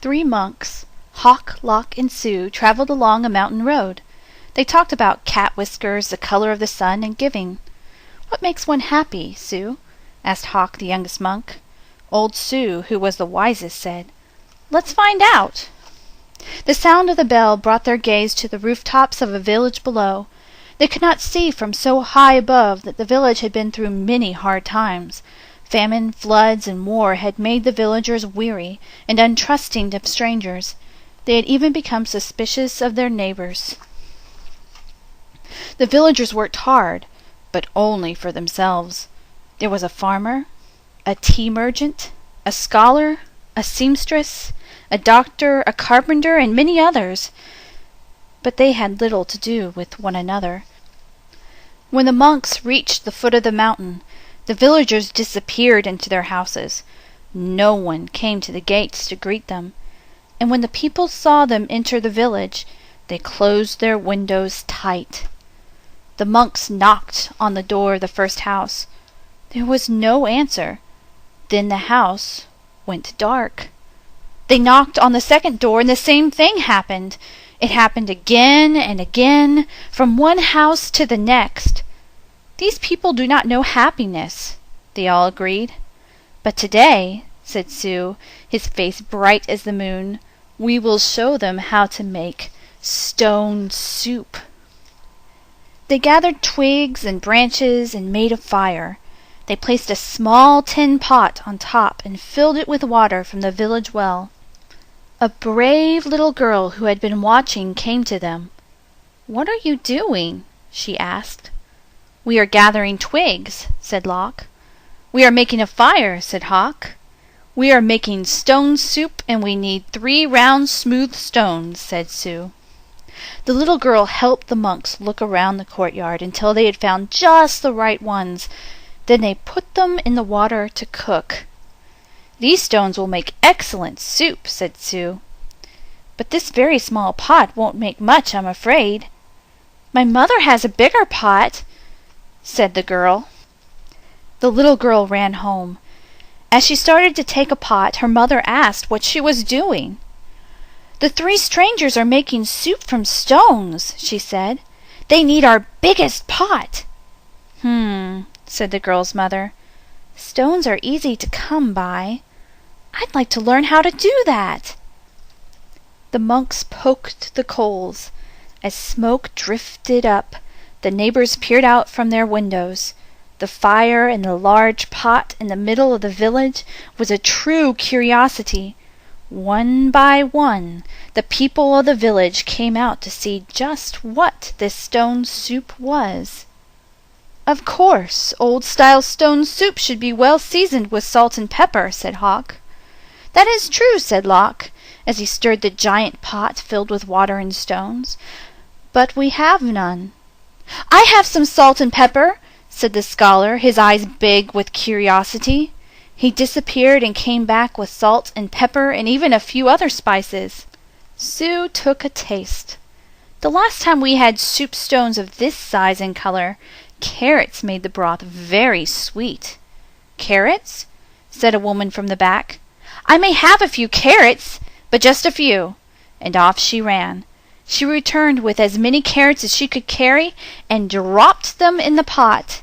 Three monks, Hawk, Lock, and Sue, traveled along a mountain road. They talked about cat whiskers, the color of the sun, and giving. "What makes one happy, Sue?" asked Hawk, the youngest monk. Old Sue, who was the wisest, said, "Let's find out." The sound of the bell brought their gaze to the rooftops of a village below. They could not see from so high above that the village had been through many hard times. Famine, floods, and war had made the villagers weary and untrusting of strangers. They had even become suspicious of their neighbors. The villagers worked hard, but only for themselves. There was a farmer, a tea merchant, a scholar, a seamstress, a doctor, a carpenter, and many others, but they had little to do with one another. When the monks reached the foot of the mountain, the villagers disappeared into their houses. No one came to the gates to greet them, and when the people saw them enter the village, they closed their windows tight. The monks knocked on the door of the first house. There was no answer. Then the house went dark. They knocked on the second door, and the same thing happened. It happened again and again, from one house to the next. "These people do not know happiness," they all agreed. "But today," said Sue, his face bright as the moon, "we will show them how to make stone soup." They gathered twigs and branches and made a fire. They placed a small tin pot on top and filled it with water from the village well. A brave little girl who had been watching came to them. "What are you doing?" she asked. "We are gathering twigs," said Lock. "We are making a fire," said Hawk. "We are making stone soup, and we need 3 round smooth stones," said Sue. The little girl helped the monks look around the courtyard until they had found just the right ones. Then they put them in the water to cook. "These stones will make excellent soup," said Sue. "But this very small pot won't make much, I'm afraid." "My mother has a bigger pot," said the girl. The little girl ran home. As she started to take a pot, her mother asked what she was doing. "The 3 strangers are making soup from stones," she said. "They need our biggest pot." Said the girl's mother. "Stones are easy to come by. I'd like to learn how to do that." The monks poked the coals. As smoke drifted up, the neighbors peered out from their windows. The fire in the large pot in the middle of the village was a true curiosity. One by one, the people of the village came out to see just what this stone soup was. "Of course, old-style stone soup should be well seasoned with salt and pepper," said Hawk. "That is true," said Lock, as he stirred the giant pot filled with water and stones. "But we have none." "I have some salt and pepper," said the scholar, his eyes big with curiosity. He disappeared and came back with salt and pepper and even a few other spices. Sue took a taste. "The last time we had soup stones of this size and color, carrots made the broth very sweet." "Carrots?" said a woman from the back. "I may have a few carrots, but just a few." And off she ran. She returned with as many carrots as she could carry and dropped them in the pot.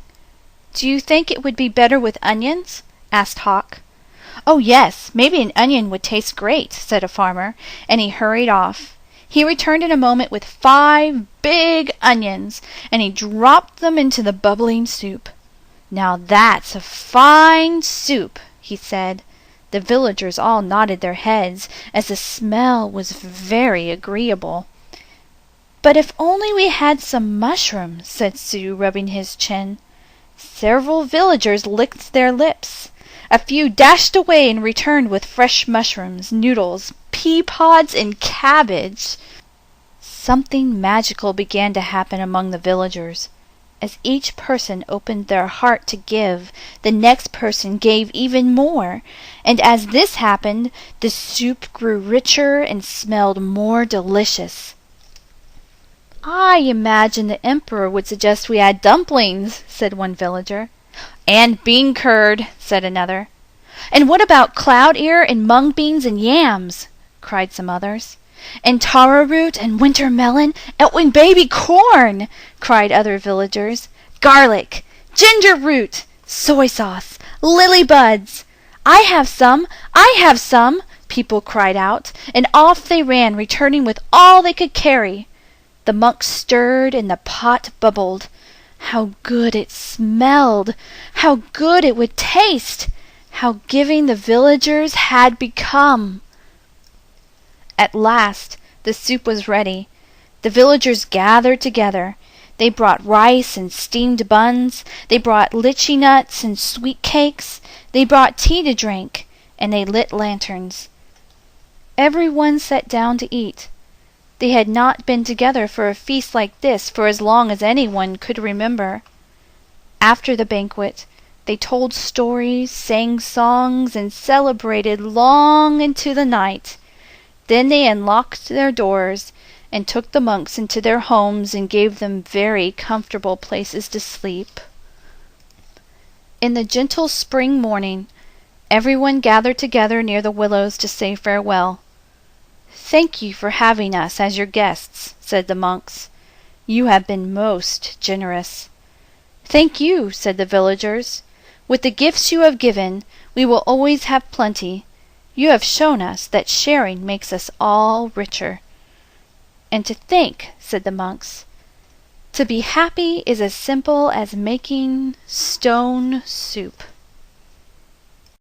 "Do you think it would be better with onions?" asked Hawk. "Oh, yes, maybe an onion would taste great," said a farmer, and he hurried off. He returned in a moment with 5 big onions, and he dropped them into the bubbling soup. "Now that's a fine soup," he said. The villagers all nodded their heads, as the smell was very agreeable. "But if only we had some mushrooms," said Sue, rubbing his chin. Several villagers licked their lips. A few dashed away and returned with fresh mushrooms, noodles, pea pods, and cabbage. Something magical began to happen among the villagers. As each person opened their heart to give, the next person gave even more, and as this happened, the soup grew richer and smelled more delicious. "I imagine the emperor would suggest we add dumplings," said one villager. "And bean curd," said another. "And what about cloud ear and mung beans and yams?" cried some others. "And taro root and winter melon and baby corn!" cried other villagers. "Garlic, ginger root, soy sauce, lily buds! I have some! I have some!" people cried out, and off they ran, returning with all they could carry. The monks stirred, and the pot bubbled. How good it smelled! How good it would taste! How giving the villagers had become! At last the soup was ready. The villagers gathered together. They brought rice and steamed buns. They brought lychee nuts and sweet cakes. They brought tea to drink, and they lit lanterns. Every one sat down to eat. They had not been together for a feast like this for as long as anyone could remember. After the banquet, they told stories, sang songs, and celebrated long into the night. Then they unlocked their doors and took the monks into their homes and gave them very comfortable places to sleep. In the gentle spring morning, everyone gathered together near the willows to say farewell. "Thank you for having us as your guests," said the monks. "You have been most generous." "Thank you," said the villagers. "With the gifts you have given, we will always have plenty. You have shown us that sharing makes us all richer." "And to think," said the monks, "to be happy is as simple as making stone soup."